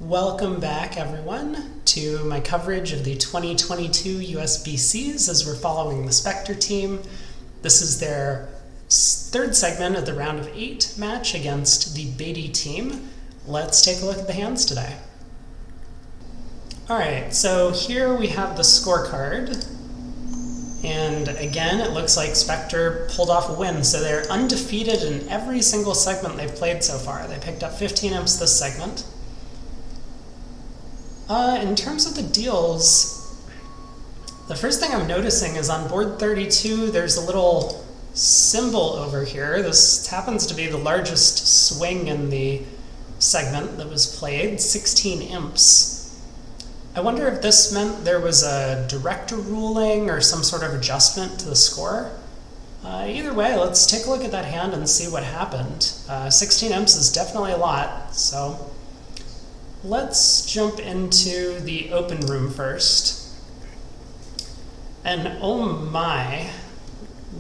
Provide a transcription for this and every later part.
Welcome back, everyone, to my coverage of the 2022 USBCs as we're following the Spector team. This is their third segment of the round of 8 match against the Beatty team. Let's take a look at the hands today. Alright, so here we have the scorecard. And again, it looks like Spector pulled off a win, so they're undefeated in every single segment they've played so far. They picked up 15 imps this segment. In terms of the deals, the first thing I'm noticing is on board 32, there's a little symbol over here. This happens to be the largest swing in the segment that was played, 16 imps. I wonder if this meant there was a director ruling or some sort of adjustment to the score. Either way, let's take a look at that hand and see what happened. 16 imps is definitely a lot, so let's jump into the open room first. And oh my,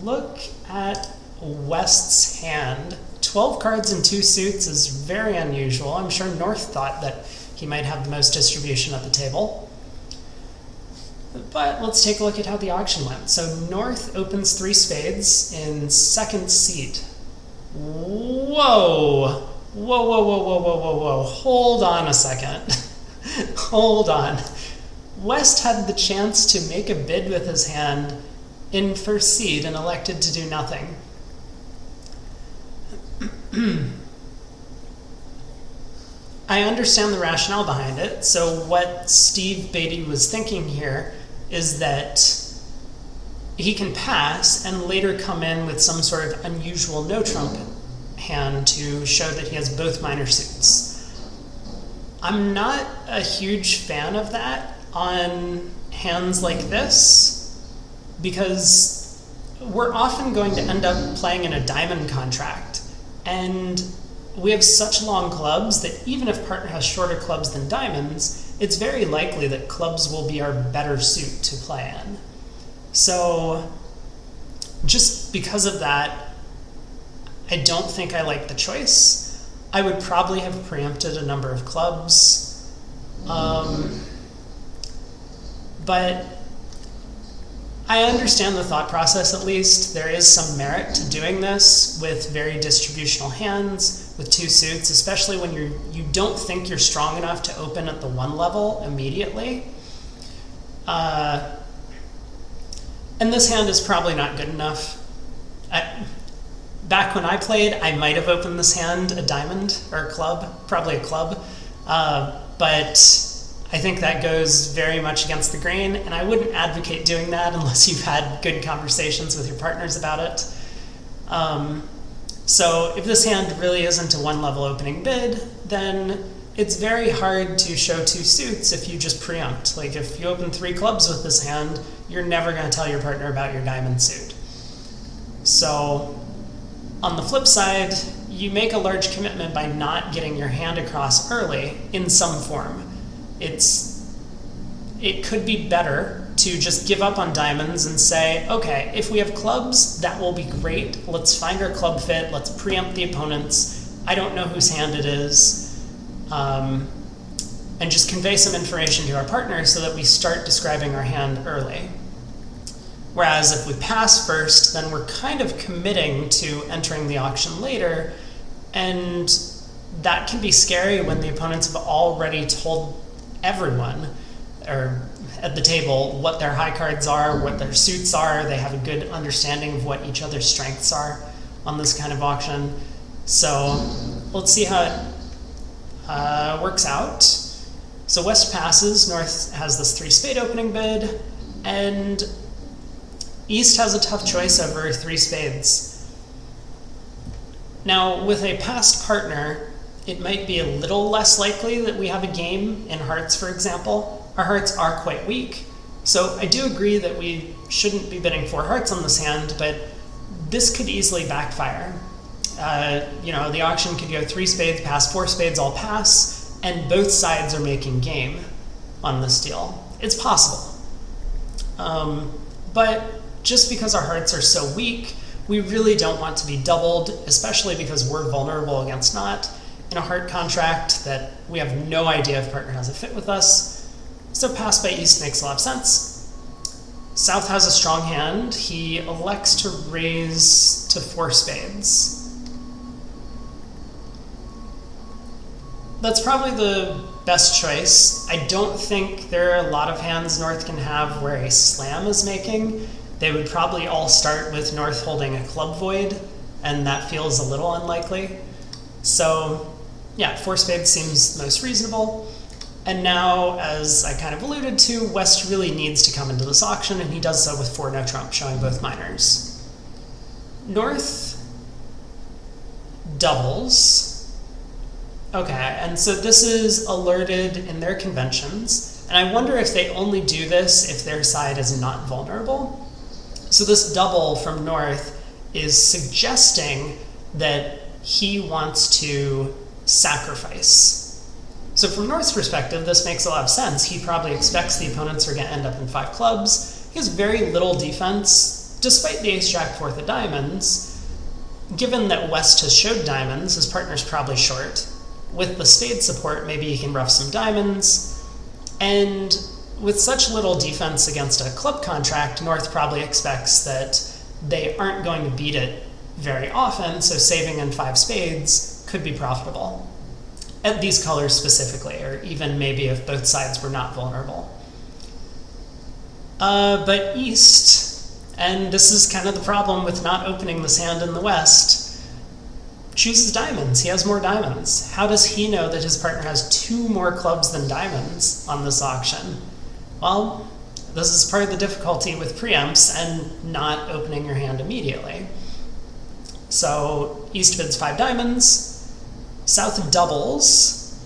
look at West's hand. 12 cards and 2 suits is very unusual. I'm sure North thought that he might have the most distribution at the table. But let's take a look at how the auction went. So North opens 3 spades in second seat. Whoa! Whoa, whoa, whoa, whoa, whoa, whoa, whoa. Hold on a second. Hold on. West had the chance to make a bid with his hand in first seed and elected to do nothing. I understand the rationale behind it. So what Steve Beatty was thinking here is that he can pass and later come in with some sort of unusual no-trump hand to show that he has both minor suits. I'm not a huge fan of that on hands like this because we're often going to end up playing in a diamond contract, and we have such long clubs that even if partner has shorter clubs than diamonds, it's very likely that clubs will be our better suit to play in. So just because of that, I don't think I like the choice. I would probably have preempted a number of clubs. But I understand the thought process at least. There is some merit to doing this with very distributional hands, with 2 suits, especially when you don't think you're strong enough to open at the 1 level immediately. And this hand is probably not good enough. Back when I played, I might have opened this hand a diamond or a club, probably a club, but I think that goes very much against the grain, and I wouldn't advocate doing that unless you've had good conversations with your partners about it. So if this hand really isn't a 1 level opening bid, then it's very hard to show 2 suits if you just preempt. Like if you open 3 clubs with this hand, you're never going to tell your partner about your diamond suit. So on the flip side, you make a large commitment by not getting your hand across early in some form. It could be better to just give up on diamonds and say, okay, if we have clubs, that will be great. Let's find our club fit. Let's preempt the opponents. I don't know whose hand it is. And just convey some information to our partner so that we start describing our hand early. Whereas if we pass first, then we're kind of committing to entering the auction later, and that can be scary when the opponents have already told everyone or at the table what their high cards are, what their suits are. They have a good understanding of what each other's strengths are on this kind of auction. So let's see how it works out. So West passes, North has this 3 spade opening bid, and East has a tough choice over 3 spades. Now, with a passed partner, it might be a little less likely that we have a game in hearts, for example. Our hearts are quite weak, so I do agree that we shouldn't be bidding 4 hearts on this hand, but this could easily backfire. The auction could go 3 spades, pass, 4 spades, all pass, and both sides are making game on this deal. It's possible. But just because our hearts are so weak, we really don't want to be doubled, especially because we're vulnerable against not, in a heart contract that we have no idea if partner has a fit with us. So pass by East makes a lot of sense. South has a strong hand. He elects to raise to 4 spades. That's probably the best choice. I don't think there are a lot of hands North can have where a slam is making. They would probably all start with North holding a club void, and that feels a little unlikely. So yeah, 4 spades seems most reasonable. And now, as I kind of alluded to, West really needs to come into this auction, and he does so with 4 no trump, showing both minors. North doubles. Okay, and so this is alerted in their conventions, and I wonder if they only do this if their side is not vulnerable. So this double from North is suggesting that he wants to sacrifice. So from North's perspective, this makes a lot of sense. He probably expects the opponents are going to end up in 5 clubs. He has very little defense, despite the ace-jack 4th of diamonds. Given that West has showed diamonds, his partner's probably short. With the spade support, maybe he can rough some diamonds. And with such little defense against a club contract, North probably expects that they aren't going to beat it very often, so saving in 5 spades could be profitable. At these colors specifically, or even maybe if both sides were not vulnerable. But East, and this is kind of the problem with not opening this hand in the West, chooses diamonds. He has more diamonds. How does he know that his partner has 2 more clubs than diamonds on this auction? Well, this is part of the difficulty with preempts and not opening your hand immediately. So East bids 5 diamonds. South doubles.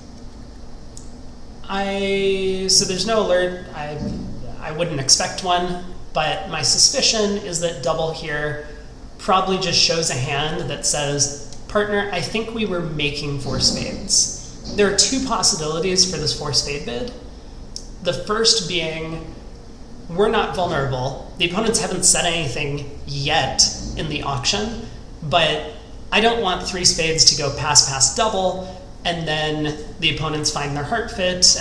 So there's no alert. I wouldn't expect one, but my suspicion is that double here probably just shows a hand that says, partner, I think we were making 4 spades. There are 2 possibilities for this 4 spade bid. The first being, we're not vulnerable. The opponents haven't said anything yet in the auction, but I don't want 3 spades to go pass double, and then the opponents find their heart fit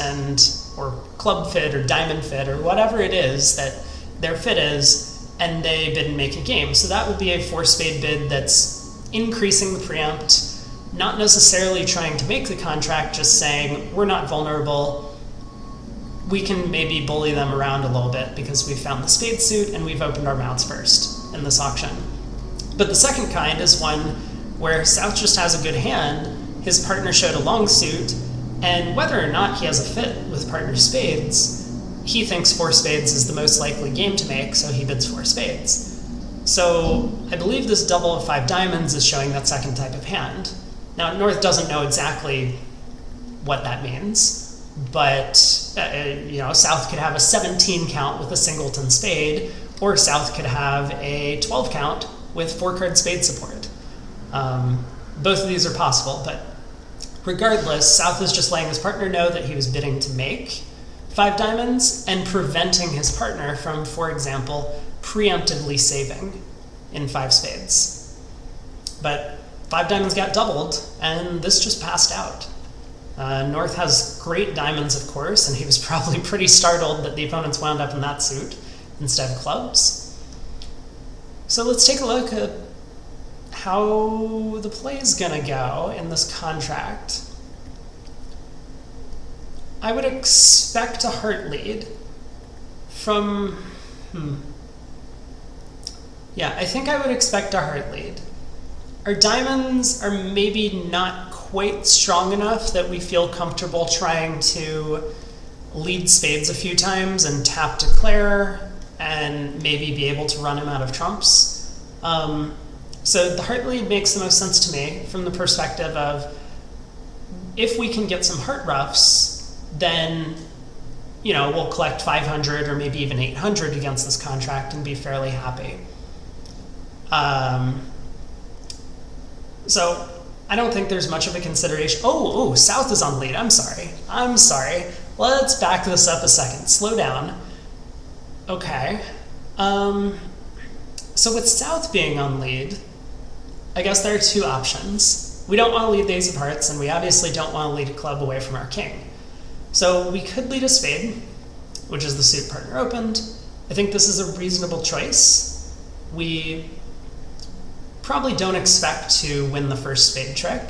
or club fit or diamond fit or whatever it is that their fit is, and they bid and make a game. So that would be a 4 spade bid that's increasing the preempt, not necessarily trying to make the contract, just saying, we're not vulnerable. We can maybe bully them around a little bit because we've found the spade suit and we've opened our mouths first in this auction. But the second kind is one where South just has a good hand, his partner showed a long suit, and whether or not he has a fit with partner spades, he thinks 4 spades is the most likely game to make, so he bids 4 spades. So I believe this double of 5 diamonds is showing that second type of hand. Now, North doesn't know exactly what that means, but South could have a 17 count with a singleton spade, or South could have a 12 count with 4-card spade support. Both of these are possible, but regardless, South is just letting his partner know that he was bidding to make 5 diamonds and preventing his partner from, for example, preemptively saving in 5 spades. But 5 diamonds got doubled, and this just passed out. North has great diamonds, of course, and he was probably pretty startled that the opponents wound up in that suit instead of clubs. So let's take a look at how the play is going to go in this contract. I would expect a heart lead from... Yeah, I think I would expect a heart lead. Our diamonds are maybe not quite strong enough that we feel comfortable trying to lead spades a few times and tap declare and maybe be able to run him out of trumps. So the heart lead makes the most sense to me from the perspective of, if we can get some heart roughs, then we'll collect 500 or maybe even 800 against this contract and be fairly happy. So I don't think there's much of a consideration. Oh, South is on lead. I'm sorry. Let's back this up a second. Slow down. Okay. So with South being on lead, I guess there are 2 options. We don't want to lead the ace of hearts, and we obviously don't want to lead a club away from our king. So we could lead a spade, which is the suit partner opened. I think this is a reasonable choice. We probably don't expect to win the first spade trick.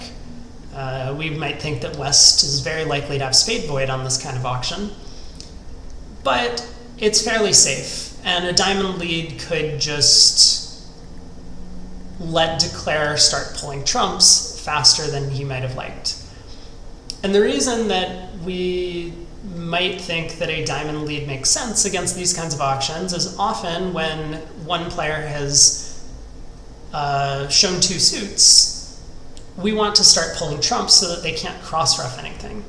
We might think that West is very likely to have spade void on this kind of auction. But it's fairly safe, and a diamond lead could just let Declare start pulling trumps faster than he might have liked. And the reason that we might think that a diamond lead makes sense against these kinds of auctions is often when one player has shown two suits, we want to start pulling trumps so that they can't cross-ruff anything.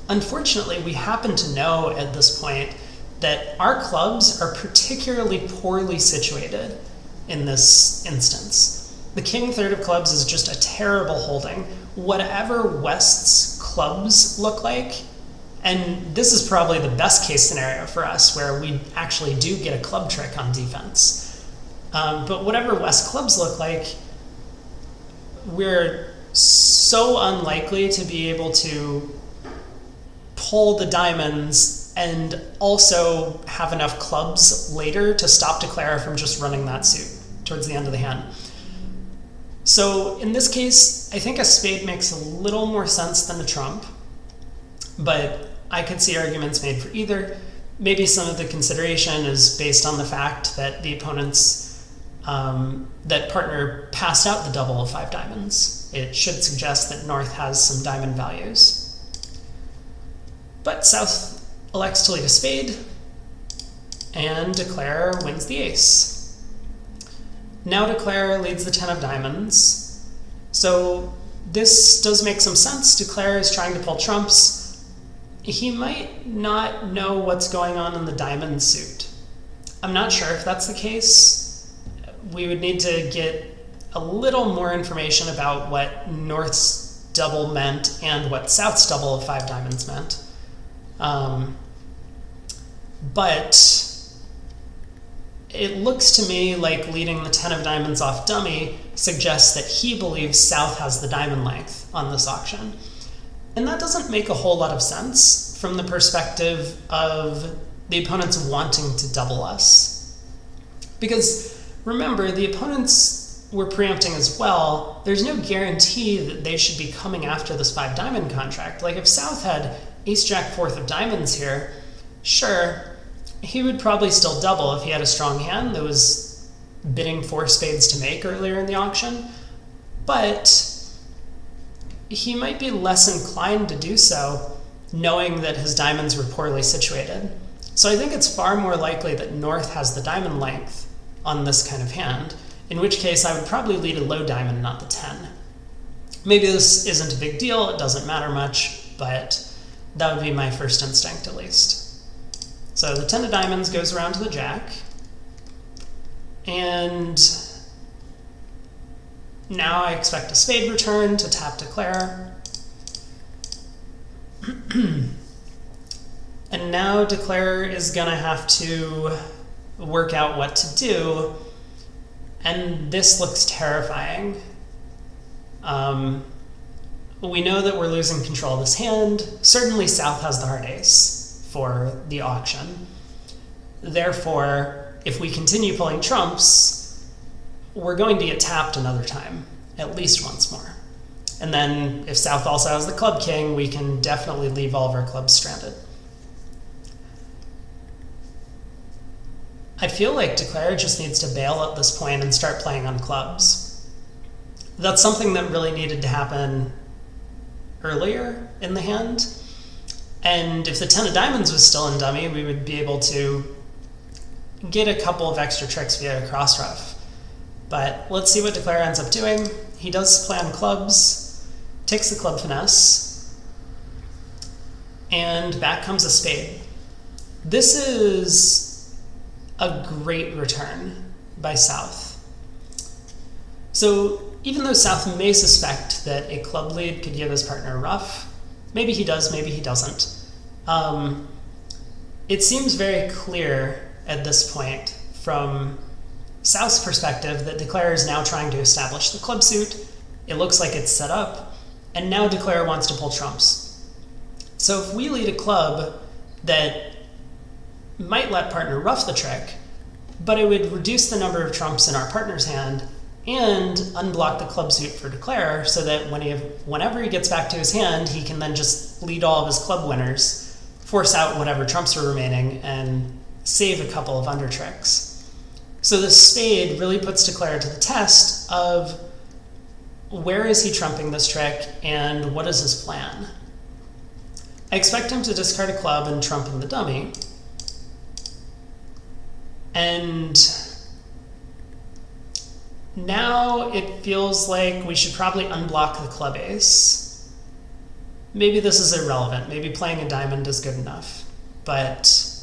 Unfortunately, we happen to know at this point that our clubs are particularly poorly situated in this instance. The king third of clubs is just a terrible holding. Whatever West's clubs look like, and this is probably the best case scenario for us where we actually do get a club trick on defense. But whatever West clubs look like, we're so unlikely to be able to pull the diamonds and also have enough clubs later to stop Declare from just running that suit towards the end of the hand. So in this case, I think a spade makes a little more sense than a trump, but I could see arguments made for either. Maybe some of the consideration is based on the fact that the opponent's that partner passed out the double of 5 diamonds. It should suggest that North has some diamond values. But South elects to lead a spade, and Declare wins the ace. Now Declare leads the 10 of diamonds. So this does make some sense. Declare is trying to pull trumps. He might not know what's going on in the diamond suit. I'm not sure if that's the case. We would need to get a little more information about what North's double meant and what South's double of 5 diamonds meant. But it looks to me like leading the 10 of diamonds off dummy suggests that he believes South has the diamond length on this auction. And that doesn't make a whole lot of sense from the perspective of the opponents wanting to double us. Because remember, the opponents were preempting as well. There's no guarantee that they should be coming after this 5 diamond contract. Like if South had ace jack 4th of diamonds here, sure, he would probably still double if he had a strong hand that was bidding 4 spades to make earlier in the auction, but he might be less inclined to do so knowing that his diamonds were poorly situated. So I think it's far more likely that North has the diamond length on this kind of hand, in which case I would probably lead a low diamond, not the 10. Maybe this isn't a big deal, it doesn't matter much, but that would be my first instinct at least. So the 10 of diamonds goes around to the jack, and now I expect a spade return to tap Declare. And now Declare is gonna have to work out what to do, and this looks terrifying. We know that we're losing control of this hand. Certainly South has the hard ace for the auction. Therefore, if we continue pulling trumps, we're going to get tapped another time, at least once more. And then if South also has the club king, we can definitely leave all of our clubs stranded. I feel like Declare just needs to bail at this point and start playing on clubs. That's something that really needed to happen earlier in the hand. And if the 10 of diamonds was still in dummy, we would be able to get a couple of extra tricks via a cross ruff. But let's see what Declare ends up doing. He does play on clubs, takes the club finesse, and back comes a spade. This is a great return by South. So even though South may suspect that a club lead could give his partner a ruff, maybe he does, maybe he doesn't. It seems very clear at this point from South's perspective that Declare is now trying to establish the club suit, It looks like it's set up, and now declare wants to pull trumps. So if we lead a club that might let partner ruff the trick, but it would reduce the number of trumps in our partner's hand and unblock the club suit for declare, so that whenever he gets back to his hand, he can then just lead all of his club winners, force out whatever trumps are remaining, and save a couple of under tricks. So this spade really puts declare to the test of where is he trumping this trick and what is his plan. I expect him to discard a club and trump in the dummy. And now it feels like we should probably unblock the club ace. Maybe this is irrelevant. Maybe playing a diamond is good enough. But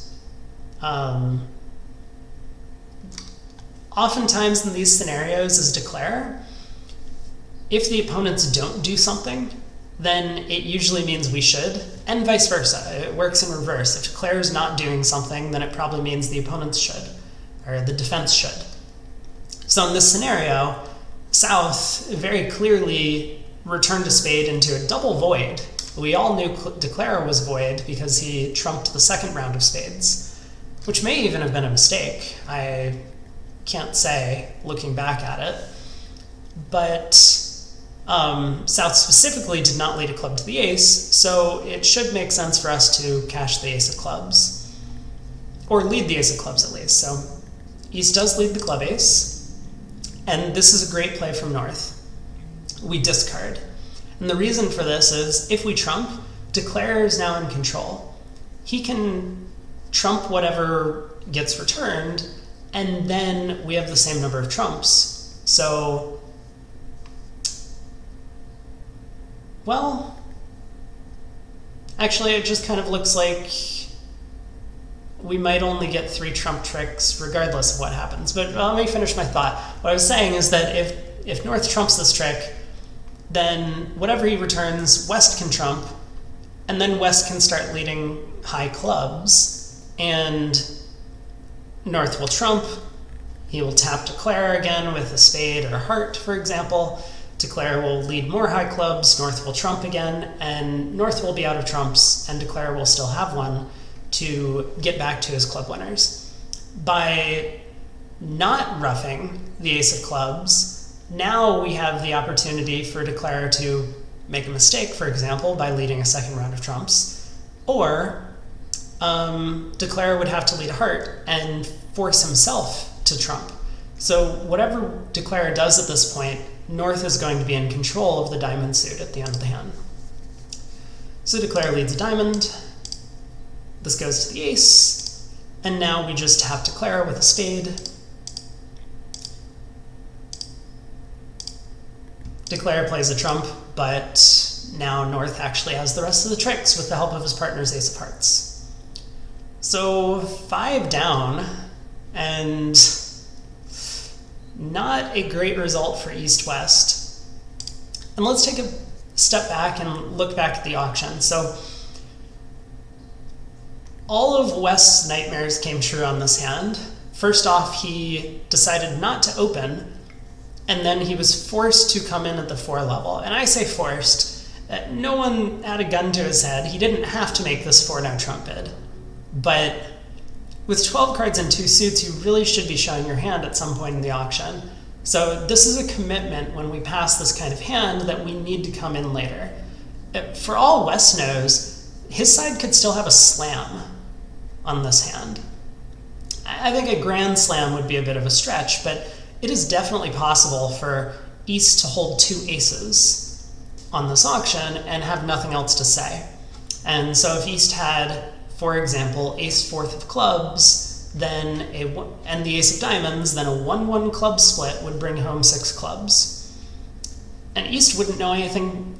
oftentimes in these scenarios is declare. If the opponents don't do something, then it usually means we should, and vice versa. It works in reverse. If declare is not doing something, then it probably means the opponents should, or the defense should. So in this scenario, South very clearly returned a spade into a double void. We all knew declare was void because he trumped the second round of spades, which may even have been a mistake. I can't say looking back at it. But South specifically did not lead a club to the ace, so it should make sense for us to cash the ace of clubs. Or lead the ace of clubs at least. So East does lead the club ace, and this is a great play from North. We discard. And the reason for this is if we trump, declare is now in control. He can trump whatever gets returned, and then we have the same number of trumps. So, well, actually it just kind of looks like we might only get 3 trump tricks regardless of what happens. But let me finish my thought. What I was saying is that if North trumps this trick, then whatever he returns, West can trump, and then West can start leading high clubs, and North will trump. He will tap declare again with a spade or a heart, for example. Declare will lead more high clubs, North will trump again, and North will be out of trumps, and declare will still have one to get back to his club winners. By not roughing the ace of clubs, now we have the opportunity for declare to make a mistake, for example, by leading a second round of trumps, or declare would have to lead a heart and force himself to trump. So whatever declare does at this point, North is going to be in control of the diamond suit at the end of the hand. So declare leads a diamond. This goes to the ace, and now we just have declare with a spade. Declare plays a trump, but now North actually has the rest of the tricks with the help of his partner's ace of hearts. So 5 down, and not a great result for East-West. And let's take a step back and look back at the auction. So all of West's nightmares came true on this hand. First off, he decided not to open, and then he was forced to come in at the 4 level. And I say forced. No one had a gun to his head. He didn't have to make this 4-no trump bid. But with 12 cards and 2 suits, you really should be showing your hand at some point in the auction. So this is a commitment when we pass this kind of hand that we need to come in later. For all West knows, his side could still have a slam on this hand. I think a grand slam would be a bit of a stretch, but it is definitely possible for East to hold 2 aces on this auction and have nothing else to say. And so if East had, for example, ace 4th of clubs, then and the ace of diamonds, then a 1-1 club split would bring home 6 clubs. And East wouldn't know anything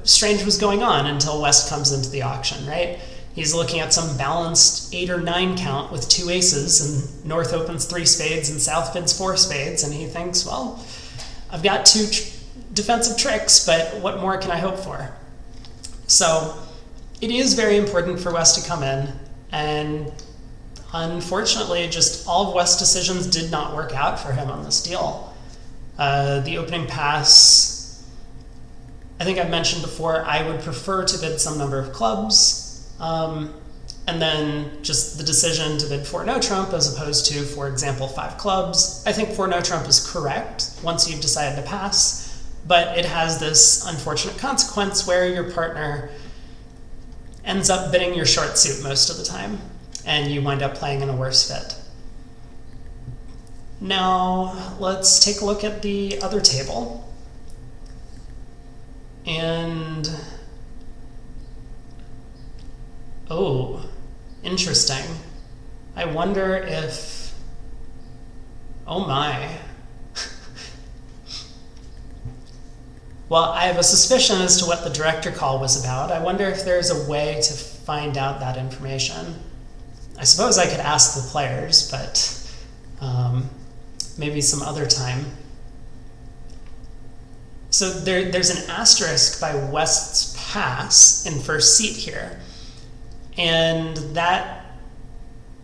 strange was going on until West comes into the auction, right? He's looking at some balanced 8 or 9 count with 2 aces, and North opens 3 spades and South bids 4 spades, and he thinks, well, I've got 2 defensive tricks, but what more can I hope for? So it is very important for West to come in, and unfortunately, just all of West's decisions did not work out for him on this deal. The opening pass I think I've mentioned before, I would prefer to bid some number of clubs, and then just the decision to bid 4 no trump as opposed to, for example, 5 clubs. I think 4 no trump is correct once you've decided to pass, but it has this unfortunate consequence where your partner ends up bidding your short suit most of the time, and you wind up playing in a worse fit. Now, let's take a look at the other table. And, oh, interesting. I wonder if, oh my. Well, I have a suspicion as to what the director call was about. I wonder if there's a way to find out that information. I suppose I could ask the players, but maybe some other time. So there's an asterisk by West's pass in first seat here. And that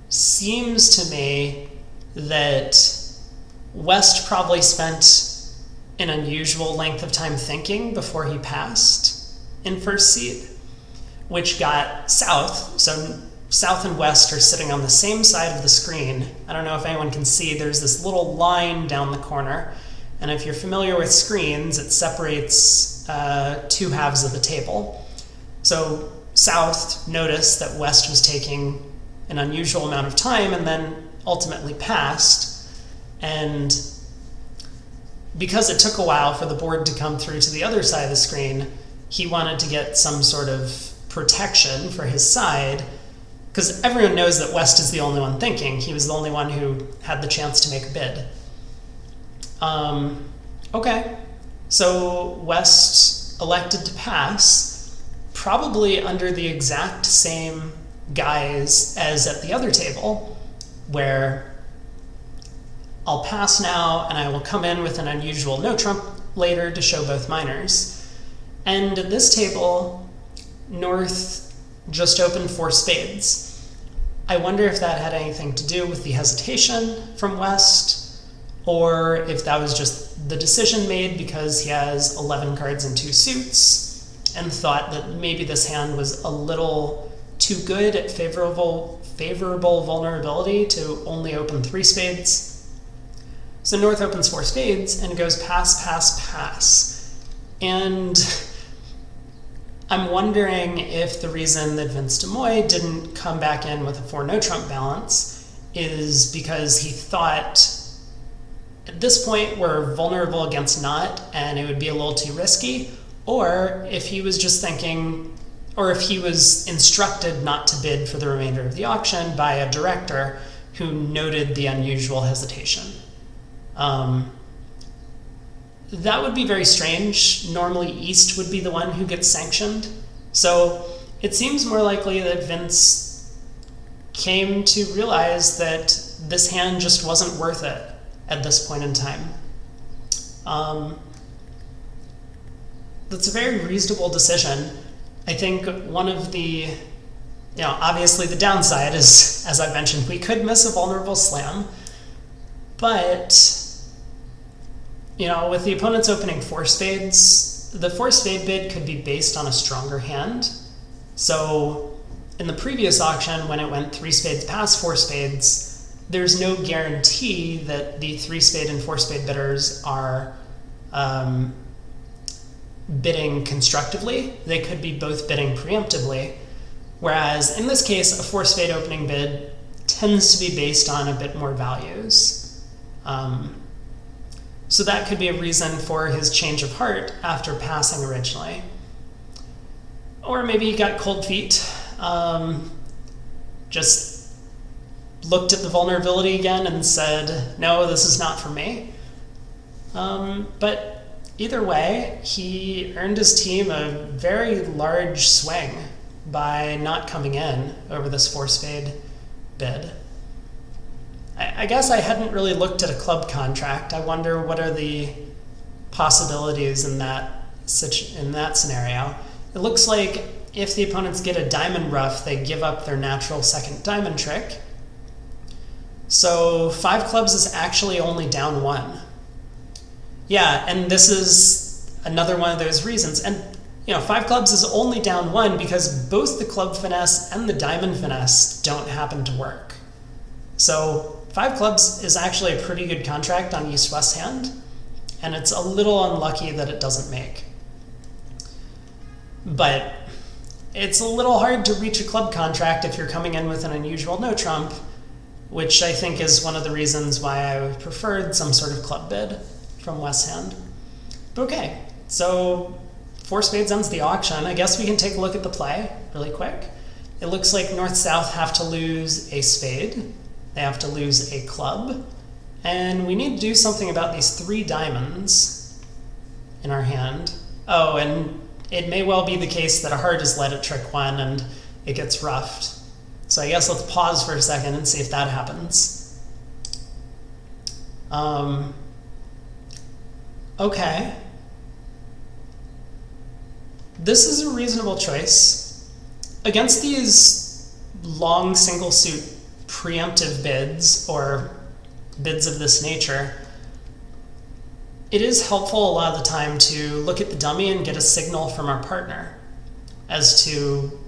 seems to me that West probably spent an unusual length of time thinking before he passed in first seat, which got South. So South and West are sitting on the same side of the screen. I don't know if anyone can see, there's this little line down the corner. And if you're familiar with screens, it separates 2 halves of the table. So South noticed that West was taking an unusual amount of time and then ultimately passed. And because it took a while for the board to come through to the other side of the screen, he wanted to get some sort of protection for his side, because everyone knows that West is the only one thinking. He was the only one who had the chance to make a bid. Okay, so West elected to pass, probably under the exact same guise as at the other table, where I'll pass now and I will come in with an unusual no trump later to show both minors. And at this table, North just opened 4 spades. I wonder if that had anything to do with the hesitation from West, or if that was just the decision made because he has 11 cards and 2 suits and thought that maybe this hand was a little too good at favorable vulnerability to only open 3 spades. So North opens 4 spades and goes pass, pass, pass. And I'm wondering if the reason that Vince DeMoy didn't come back in with a 4 no trump balance is because he thought at this point we're vulnerable against not and it would be a little too risky, or if he was just thinking, or if he was instructed not to bid for the remainder of the auction by a director who noted the unusual hesitation. That would be very strange. Normally East would be the one who gets sanctioned. So it seems more likely that Vince came to realize that this hand just wasn't worth it at this point in time. That's a very reasonable decision. I think one of the, obviously the downside is, as I mentioned, we could miss a vulnerable slam, but with the opponents opening 4 spades, the 4 spade bid could be based on a stronger hand. So in the previous auction, when it went 3 spades past 4 spades, there's no guarantee that the 3 spade and 4 spade bidders are bidding constructively. They could be both bidding preemptively. Whereas in this case, a 4 spade opening bid tends to be based on a bit more values. So that could be a reason for his change of heart after passing originally. Or maybe he got cold feet, just looked at the vulnerability again and said, no, this is not for me. But either way, he earned his team a very large swing by not coming in over this 4 spade bid. I guess I hadn't really looked at a club contract. I wonder what are the possibilities in that scenario. It looks like if the opponents get a diamond ruff, they give up their natural second diamond trick. So 5 clubs is actually only down 1. Yeah, and this is another one of those reasons. And you know, 5 clubs is only down 1 because both the club finesse and the diamond finesse don't happen to work. So 5 clubs is actually a pretty good contract on east-west hand, and it's a little unlucky that it doesn't make. But it's a little hard to reach a club contract if you're coming in with an unusual no trump, which I think is one of the reasons why I preferred some sort of club bid from west hand. Okay, so 4 spades ends the auction. I guess we can take a look at the play really quick. It looks like north-south have to lose a spade. They have to lose a club. And we need to do something about these 3 diamonds in our hand. Oh, and it may well be the case that a heart is led at trick 1 and it gets roughed. So I guess let's pause for a second and see if that happens. Okay. This is a reasonable choice. Against these long single suit preemptive bids, or bids of this nature, it is helpful a lot of the time to look at the dummy and get a signal from our partner as to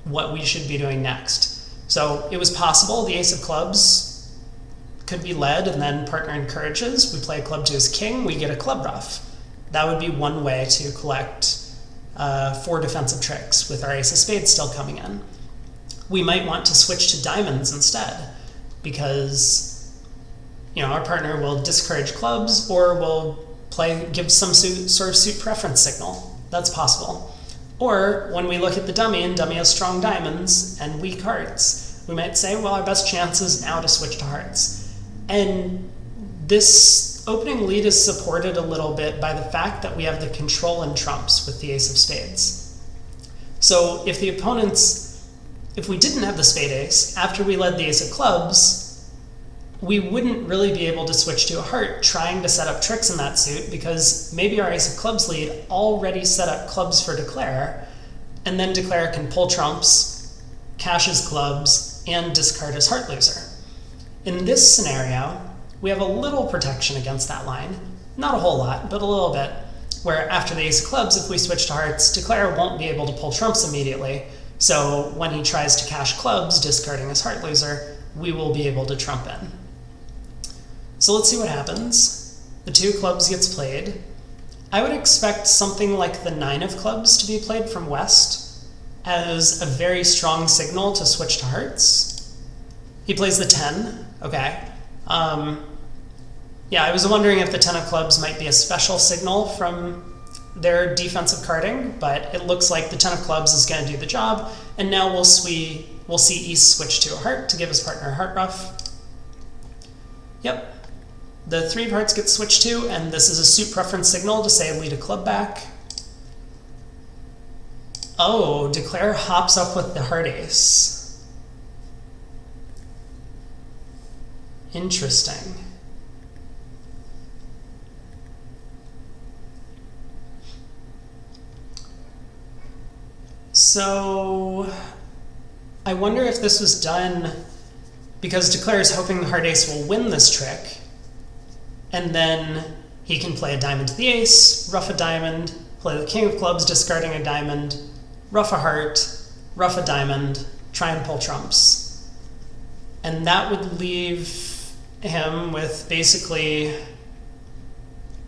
what we should be doing next. So it was possible the ace of clubs could be led and then partner encourages. We play a club to his king, we get a club ruff. That would be one way to collect 4 defensive tricks with our ace of spades still coming in. We might want to switch to diamonds instead, because you know, our partner will discourage clubs or will give some sort of suit preference signal. That's possible. Or when we look at the dummy and dummy has strong diamonds and weak hearts, we might say, well, our best chance is now to switch to hearts. And this opening lead is supported a little bit by the fact that we have the control and trumps with the ace of spades. So if we didn't have the spade ace, after we led the ace of clubs, we wouldn't really be able to switch to a heart trying to set up tricks in that suit, because maybe our ace of clubs lead already set up clubs for declare, and then declare can pull trumps, cash his clubs, and discard his heart loser. In this scenario, we have a little protection against that line. Not a whole lot, but a little bit, where after the ace of clubs, if we switch to hearts, declare won't be able to pull trumps immediately, so when he tries to cash clubs, discarding his heart loser, we will be able to trump in. So let's see what happens. The 2 clubs gets played. I would expect something like the 9 of clubs to be played from west as a very strong signal to switch to hearts. He plays the 10, okay. Yeah, I was wondering if the 10 of clubs might be a special signal from their defensive carding, but it looks like the 10 of clubs is going to do the job, and now we'll see East switch to a heart to give his partner a heart ruff. Yep. The 3 of hearts gets switched to, and this is a suit preference signal to say lead a club back. Oh, declare hops up with the heart ace. Interesting. So I wonder if this was done because declare is hoping the heart ace will win this trick, and then he can play a diamond to the ace, ruff a diamond, play the king of clubs discarding a diamond, ruff a heart, ruff a diamond, try and pull trumps. And that would leave him with basically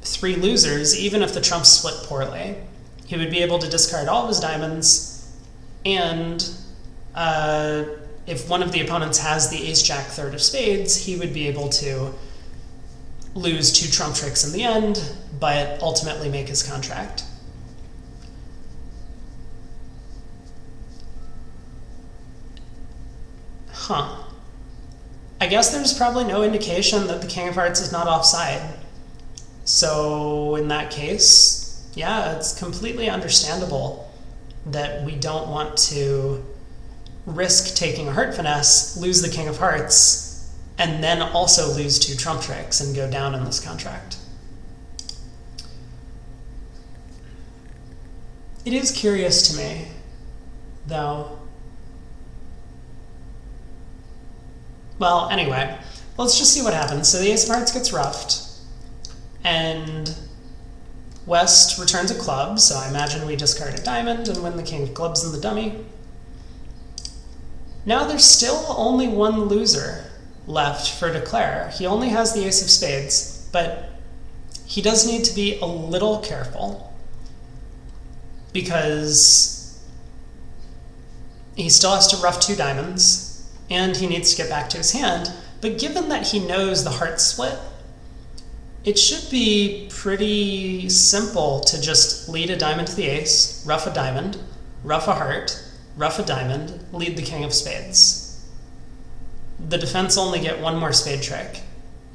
3 losers, even if the trumps split poorly. He would be able to discard all of his diamonds, and if one of the opponents has the ace-jack third of spades, he would be able to lose 2 trump tricks in the end, but ultimately make his contract. Huh. I guess there's probably no indication that the king of hearts is not offside. So in that case, yeah, it's completely understandable that we don't want to risk taking a heart finesse, lose the king of hearts, and then also lose 2 trump tricks and go down in this contract. It is curious to me, though. Well, anyway, let's just see what happens. So the ace of hearts gets ruffed, and West returns a club, so I imagine we discard a diamond and win the king of clubs in the dummy. Now there's still only one loser left for Declare. He only has the ace of spades, but he does need to be a little careful because he still has to ruff 2 diamonds and he needs to get back to his hand. But given that he knows the heart split, it should be pretty simple to just lead a diamond to the ace, ruff a diamond, ruff a heart, ruff a diamond, lead the king of spades. The defense only get 1 more spade trick.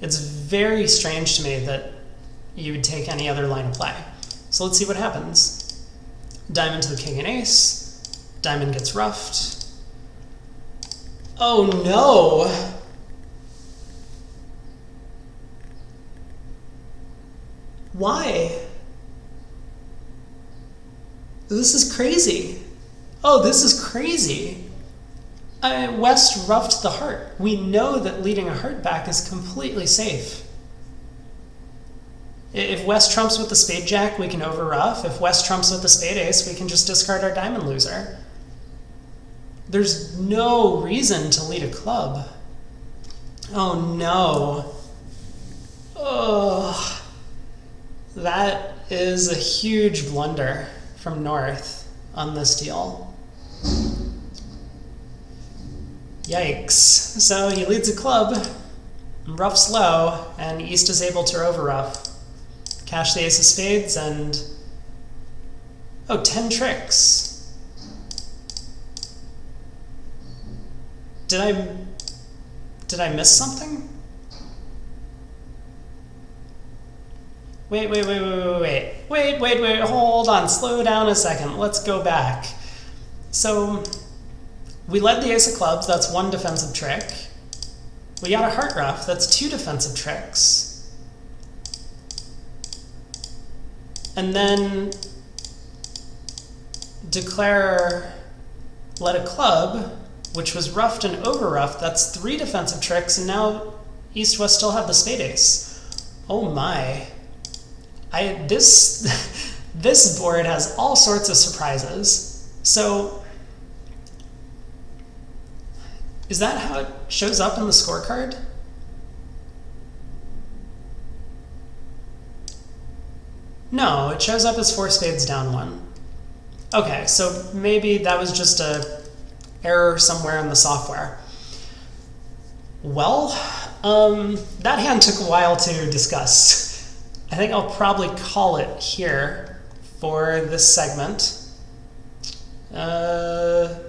It's very strange to me that you would take any other line of play. So let's see what happens. Diamond to the king and ace, diamond gets ruffed. Oh no! Why? This is crazy. Oh, this is crazy. West ruffed the heart. We know that leading a heart back is completely safe. If West trumps with the spade jack, we can overruff. If West trumps with the spade ace, we can just discard our diamond loser. There's no reason to lead a club. Oh no. Oh. That is a huge blunder from North on this deal. Yikes. So he leads a club, ruffs low, and East is able to overruff. Cash the ace of spades and... oh, 10 tricks. Did I miss something? Wait, hold on, slow down a second, let's go back. So, we led the ace of clubs, that's 1 defensive trick. We got a heart ruff, that's 2 defensive tricks. And then, Declare led a club, which was ruffed and overruffed, that's 3 defensive tricks, and now East-West still have the spade ace. Oh my. This board has all sorts of surprises. So, is that how it shows up in the scorecard? No, it shows up as 4 spades down 1. Okay, so maybe that was just an error somewhere in the software. Well, that hand took a while to discuss. I think I'll probably call it here for this segment. A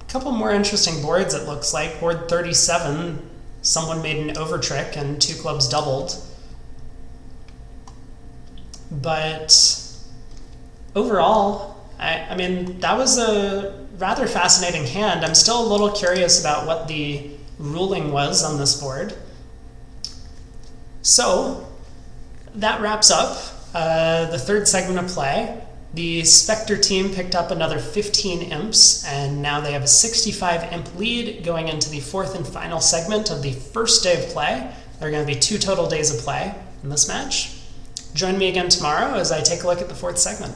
couple more interesting boards, it looks like. Board 37, someone made an over trick and 2 clubs doubled. But overall, I mean, that was a rather fascinating hand. I'm still a little curious about what the ruling was on this board. So, that wraps up the 3rd segment of play. The Spector team picked up another 15 imps, and now they have a 65 imp lead going into the 4th and final segment of the first day of play. There are going to be 2 total days of play in this match. Join me again tomorrow as I take a look at the 4th segment.